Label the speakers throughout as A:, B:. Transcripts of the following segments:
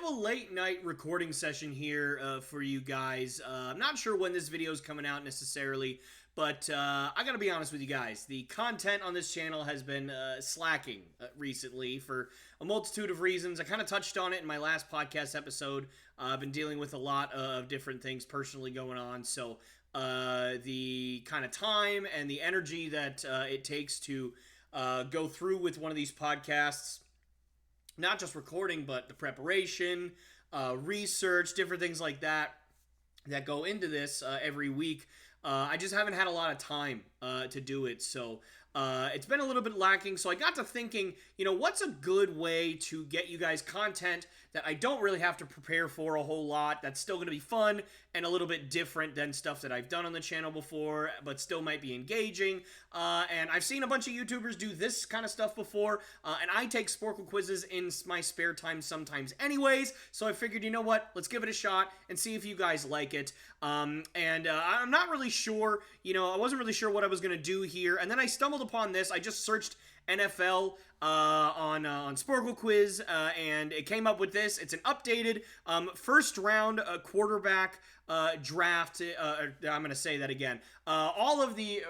A: of a late night recording session here for you guys. I'm not sure when this video is coming out necessarily, but I gotta be honest with you guys. The content on this channel has been slacking recently for a multitude of reasons. I kind of touched on it in my last podcast episode. I've been dealing with a lot of different things personally going on, so the kind of time and the energy that it takes to go through with one of these podcasts, not just recording, but the preparation, research, different things like that go into this every week. I just haven't had a lot of time to do it, so it's been a little bit lacking. So I got to thinking, what's a good way to get you guys content that I don't really have to prepare for a whole lot, that's still going to be fun and a little bit different than stuff that I've done on the channel before, but still might be engaging. And I've seen a bunch of YouTubers do this kind of stuff before, and I take Sporcle quizzes in my spare time sometimes anyways, so I figured, you know what, let's give it a shot and see if you guys like it. I'm not really sure, I wasn't really sure what I was going to do here, and then I stumbled upon this. I just searched NFL on Sporcle Quiz, and it came up with this. It's an updated first round quarterback draft. I'm going to say that again. All of the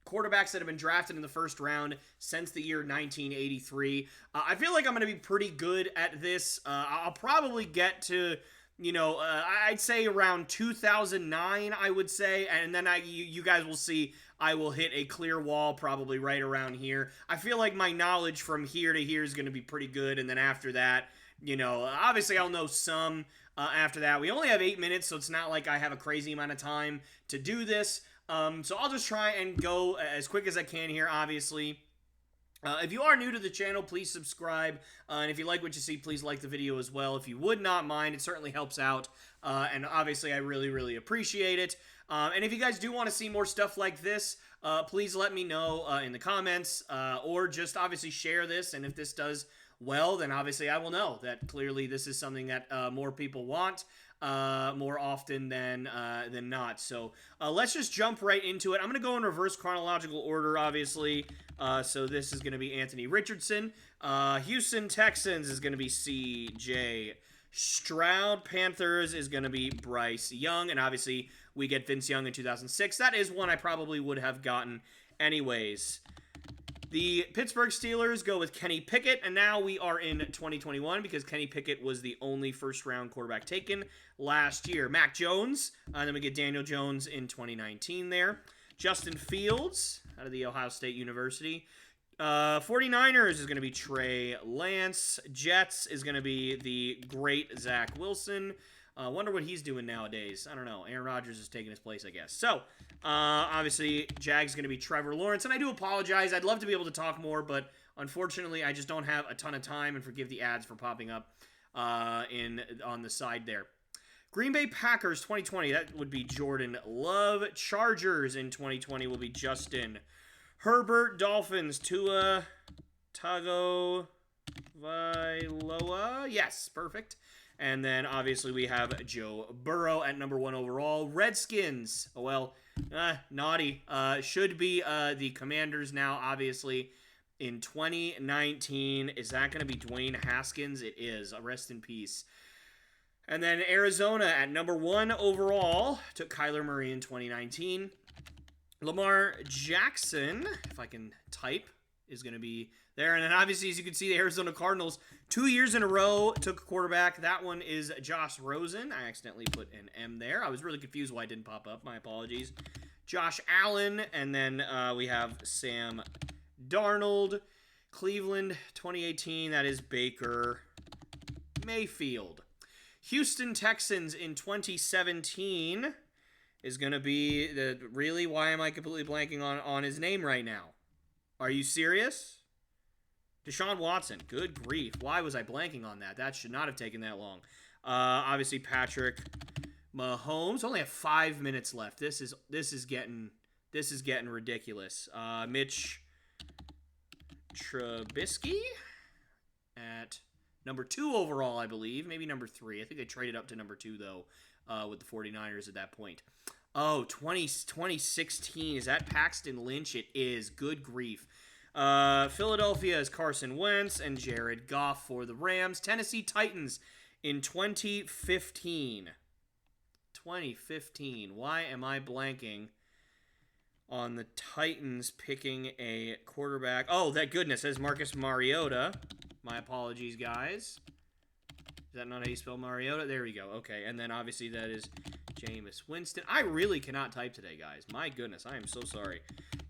A: quarterbacks that have been drafted in the first round since the year 1983. I feel like I'm going to be pretty good at this. I'll probably get to, I'd say around 2009, I would say, and then you guys will see I will hit a clear wall probably right around here. I feel like my knowledge from here to here is going to be pretty good, and then after that, obviously I'll know some after that. We only have 8 minutes, so it's not like I have a crazy amount of time to do this. So I'll just try and go as quick as I can here, obviously. If you are new to the channel, please subscribe, and if you like what you see, please like the video as well. If you would not mind, it certainly helps out, and obviously I really, really appreciate it. And if you guys do want to see more stuff like this, please let me know in the comments, or just obviously share this, and if this does well, then obviously I will know that clearly this is something that more people want more often than not. So let's just jump right into it. I'm going to go in reverse chronological order, obviously. So this is going to be Anthony Richardson. Houston Texans is going to be C.J. Stroud. Panthers is going to be Bryce Young. And obviously we get Vince Young in 2006. That is one I probably would have gotten anyways. The Pittsburgh Steelers go with Kenny Pickett, and now we are in 2021 because Kenny Pickett was the only first-round quarterback taken last year. Mac Jones, then we get Daniel Jones in 2019 there. Justin Fields out of the Ohio State University. 49ers is going to be Trey Lance. Jets is going to be the great Zach Wilson. Wonder what he's doing nowadays. I don't know. Aaron Rodgers is taking his place, I guess. So, obviously, Jags going to be Trevor Lawrence. And I do apologize. I'd love to be able to talk more, but unfortunately, I just don't have a ton of time. And forgive the ads for popping up on the side there. Green Bay Packers 2020. That would be Jordan Love. Chargers in 2020 will be Justin Herbert. Dolphins, Tua Tagovailoa. Yes, perfect. And then, obviously, we have Joe Burrow at number 1 overall. Redskins, naughty. Should be the Commanders now, obviously, in 2019. Is that going to be Dwayne Haskins? It is. Rest in peace. And then Arizona at number 1 overall. Took Kyler Murray in 2019. Lamar Jackson, if I can type, is going to be there. And then obviously, as you can see, the Arizona Cardinals, 2 years in a row, took a quarterback. That one is Josh Rosen. I accidentally put an M there. I was really confused why it didn't pop up. My apologies. Josh Allen. And then we have Sam Darnold. Cleveland, 2018. That is Baker Mayfield. Houston Texans in 2017 is going to be really, why am I completely blanking on his name right now? Are you serious? Deshaun Watson. Good grief. Why was I blanking on that? That should not have taken that long. Obviously, Patrick Mahomes. Only have 5 minutes left. This is getting ridiculous. Mitch Trubisky at number 2 overall, I believe. Maybe number 3. I think they traded up to number 2, though, with the 49ers at that point. Oh, 2016. Is that Paxton Lynch? It is. Good grief. Philadelphia is Carson Wentz and Jared Goff for the Rams. Tennessee Titans in 2015. 2015. Why am I blanking on the Titans picking a quarterback? Oh, that goodness. That's Marcus Mariota. My apologies, guys. Is that not how you spell Mariota? There we go. Okay, and then obviously that is Jameis Winston. I really cannot type today, guys. My goodness, I am so sorry.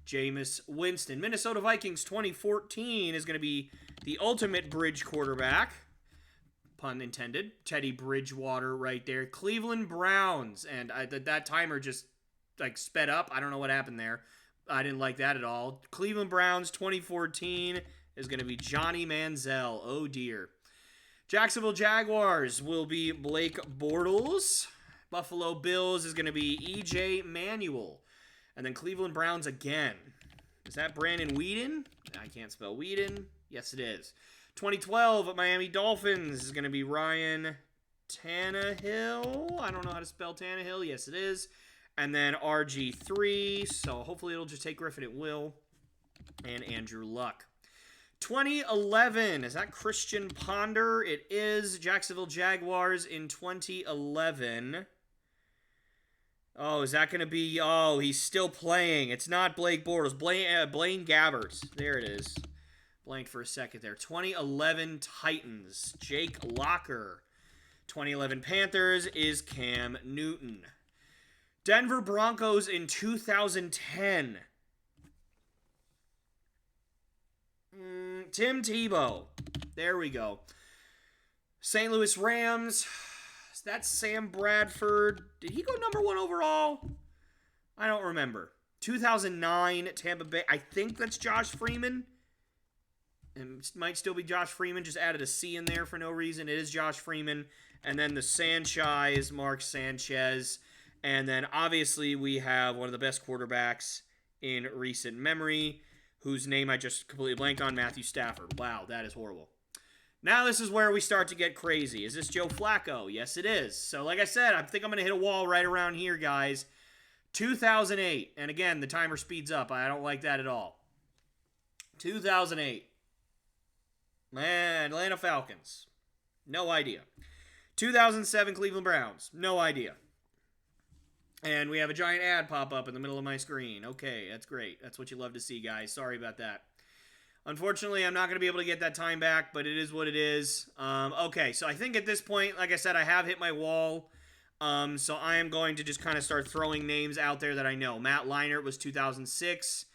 A: Jameis Winston. Minnesota Vikings 2014 is going to be the ultimate bridge quarterback. Pun intended. Teddy Bridgewater right there. Cleveland Browns. And that timer just like sped up. I don't know what happened there. I didn't like that at all. Cleveland Browns 2014 is going to be Johnny Manziel. Oh, dear. Jacksonville Jaguars will be Blake Bortles. Buffalo Bills is going to be E.J. Manuel. And then Cleveland Browns again. Is that Brandon Weeden? I can't spell Weeden. Yes, it is. 2012 Miami Dolphins is going to be Ryan Tannehill. I don't know how to spell Tannehill. Yes, it is. And then RG3. So hopefully it'll just take Griffin. It will. And Andrew Luck. 2011, is that Christian Ponder? It is. Jacksonville Jaguars in 2011. Oh, is that going to be... Oh, he's still playing. It's not Blake Bortles. Blaine Gabbert. There it is. Blanked for a second there. 2011 Titans, Jake Locker. 2011 Panthers is Cam Newton. Denver Broncos in 2010. Tim Tebow. There we go. St. Louis Rams. That's Sam Bradford. Did he go number 1 overall? I don't remember. 2009 Tampa Bay. I think that's Josh Freeman. It might still be Josh Freeman. Just added a C in there for no reason. It is Josh Freeman. And then the Sanchez, Mark Sanchez. And then obviously we have one of the best quarterbacks in recent memory, whose name I just completely blanked on, Matthew Stafford. Wow, that is horrible. Now this is where we start to get crazy. Is this Joe Flacco? Yes, it is. So like I said, I think I'm going to hit a wall right around here, guys. 2008. And again, the timer speeds up. I don't like that at all. 2008. Man, Atlanta Falcons. No idea. 2007 Cleveland Browns. No idea. And we have a giant ad pop up in the middle of my screen. Okay, that's great. That's what you love to see, guys. Sorry about that. Unfortunately, I'm not going to be able to get that time back, but it is what it is. Okay, so I think at this point, like I said, I have hit my wall. So I am going to just kind of start throwing names out there that I know. Matt Leinart was 2006.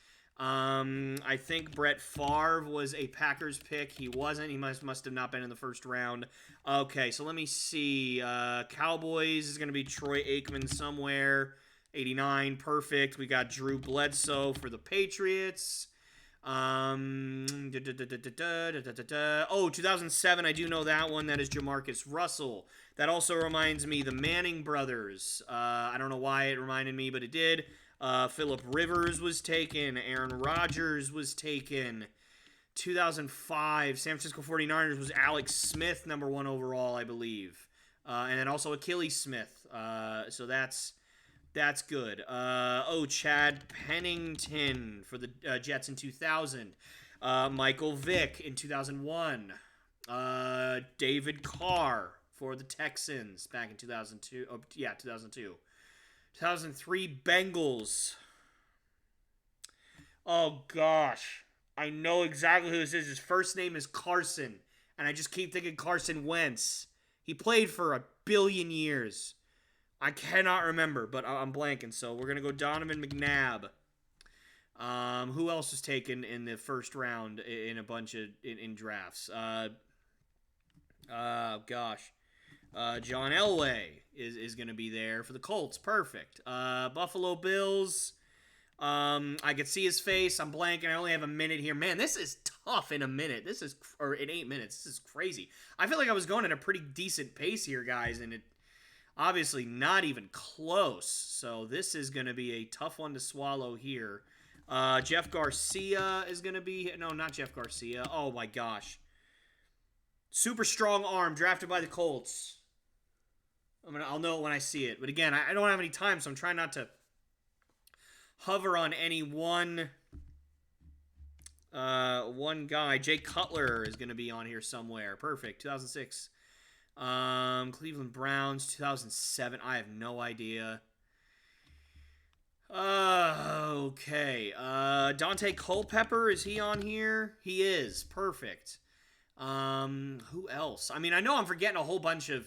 A: I think Brett Favre was a Packers pick. He wasn't. He must have not been in the first round. Okay, so let me see. Cowboys is going to be Troy Aikman somewhere. 89, perfect. We got Drew Bledsoe for the Patriots. Oh, 2007, I do know that one. That is Jamarcus Russell. That also reminds me, the Manning brothers. I don't know why it reminded me, but it did. Phillip Rivers was taken. Aaron Rodgers was taken. 2005, San Francisco 49ers was Alex Smith, number 1 overall, I believe. And then also Achilles Smith. So that's good. Chad Pennington for the Jets in 2000. Michael Vick in 2001. David Carr for the Texans back in 2002. Oh, yeah, 2002. 2003 Bengals. Oh, gosh. I know exactly who this is. His first name is Carson, and I just keep thinking Carson Wentz. He played for 1 billion years. I cannot remember, but I'm blanking. So we're going to go Donovan McNabb. Who else was taken in the first round in a bunch of in drafts? John Elway is going to be there for the Colts. Perfect. Buffalo Bills. I could see his face. I'm blanking. I only have a minute here. Man, this is tough in a minute. Or in 8 minutes. This is crazy. I feel like I was going at a pretty decent pace here, guys, and it obviously not even close. So this is going to be a tough one to swallow here. Jeff Garcia is going to be... No, not Jeff Garcia. Oh, my gosh. Super strong arm, drafted by the Colts. I'll know it when I see it. But again, I don't have any time, so I'm trying not to hover on any one guy. Jay Cutler is going to be on here somewhere. Perfect. 2006. Cleveland Browns, 2007. I have no idea. Okay. Dante Culpepper, is he on here? He is. Perfect. Who else? I mean, I know I'm forgetting a whole bunch of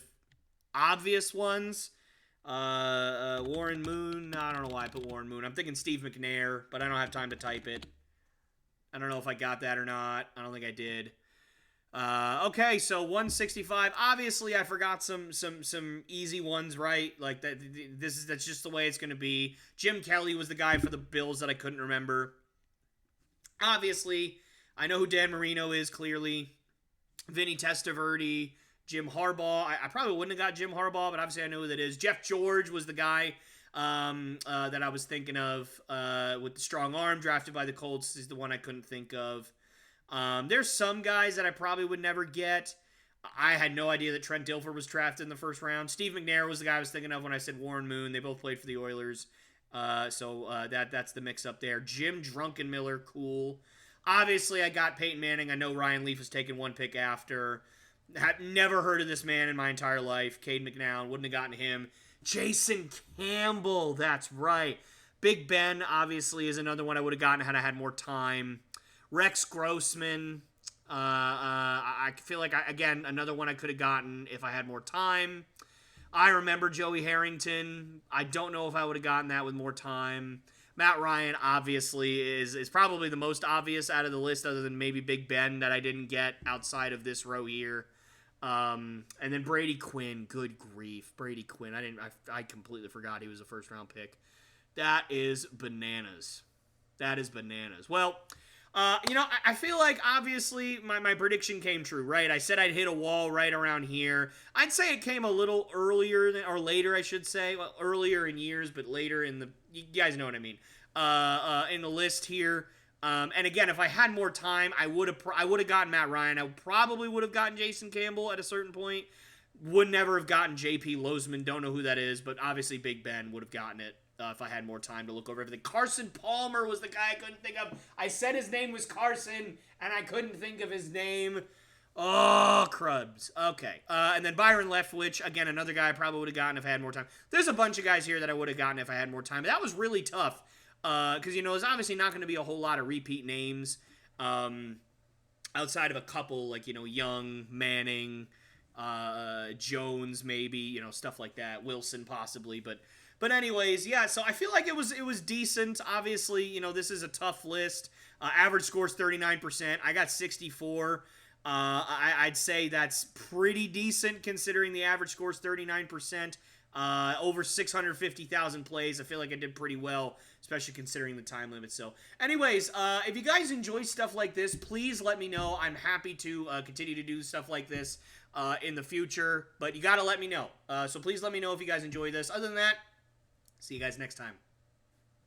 A: obvious ones. Warren Moon. I don't know why I put Warren Moon. I'm thinking Steve McNair, but I don't have time to type it. I don't know if I got that or not. I don't think I did. Okay, so 165. Obviously, I forgot some easy ones, right? Like that's just the way it's gonna be. Jim Kelly was the guy for the Bills that I couldn't remember. Obviously, I know who Dan Marino is. Clearly, Vinny Testaverde, Jim Harbaugh. I probably wouldn't have got Jim Harbaugh, but obviously I know who that is. Jeff George was the guy that I was thinking of with the strong arm, drafted by the Colts. Is the one I couldn't think of. There's some guys that I probably would never get. I had no idea that Trent Dilfer was drafted in the first round. Steve McNair was the guy I was thinking of when I said Warren Moon. They both played for the Oilers. So that's the mix-up there. Jim Druckenmiller, cool. Obviously, I got Peyton Manning. I know Ryan Leaf was taken one pick after. Had never heard of this man in my entire life. Cade McNown, wouldn't have gotten him. Jason Campbell, that's right. Big Ben, obviously, is another one I would have gotten had I had more time. Rex Grossman, I feel like, again, another one I could have gotten if I had more time. I remember Joey Harrington. I don't know if I would have gotten that with more time. Matt Ryan, obviously, is probably the most obvious out of the list, other than maybe Big Ben, that I didn't get outside of this row here. And then Brady Quinn, good grief. Brady Quinn, I completely forgot he was a first-round pick. That is bananas. That is bananas. Well, I feel like, obviously, my prediction came true, right? I said I'd hit a wall right around here. I'd say it came a little earlier, or later, I should say. Well, earlier in years, but later in the... You guys know what I mean. In the list here. And again, if I had more time, I would have gotten Matt Ryan. I probably would have gotten Jason Campbell at a certain point. Would never have gotten J.P. Lozman. Don't know who that is, but obviously Big Ben would have gotten it. If I had more time to look over everything. Carson Palmer was the guy I couldn't think of. I said his name was Carson, and I couldn't think of his name. Oh, crubs. Okay. And then Byron Leftwich, again, another guy I probably would have gotten if I had more time. There's a bunch of guys here that I would have gotten if I had more time. But that was really tough. Because, there's obviously not going to be a whole lot of repeat names. Outside of a couple, like, Young, Manning, Jones, maybe, stuff like that. Wilson, possibly, But anyways, yeah, so I feel like it was decent. Obviously, this is a tough list. Average score's 39%. I got 64. I'd say that's pretty decent considering the average score's 39%. Over 650,000 plays. I feel like I did pretty well, especially considering the time limit. So anyways, if you guys enjoy stuff like this, please let me know. I'm happy to continue to do stuff like this in the future, but you got to let me know. So please let me know if you guys enjoy this. Other than that, see you guys next time.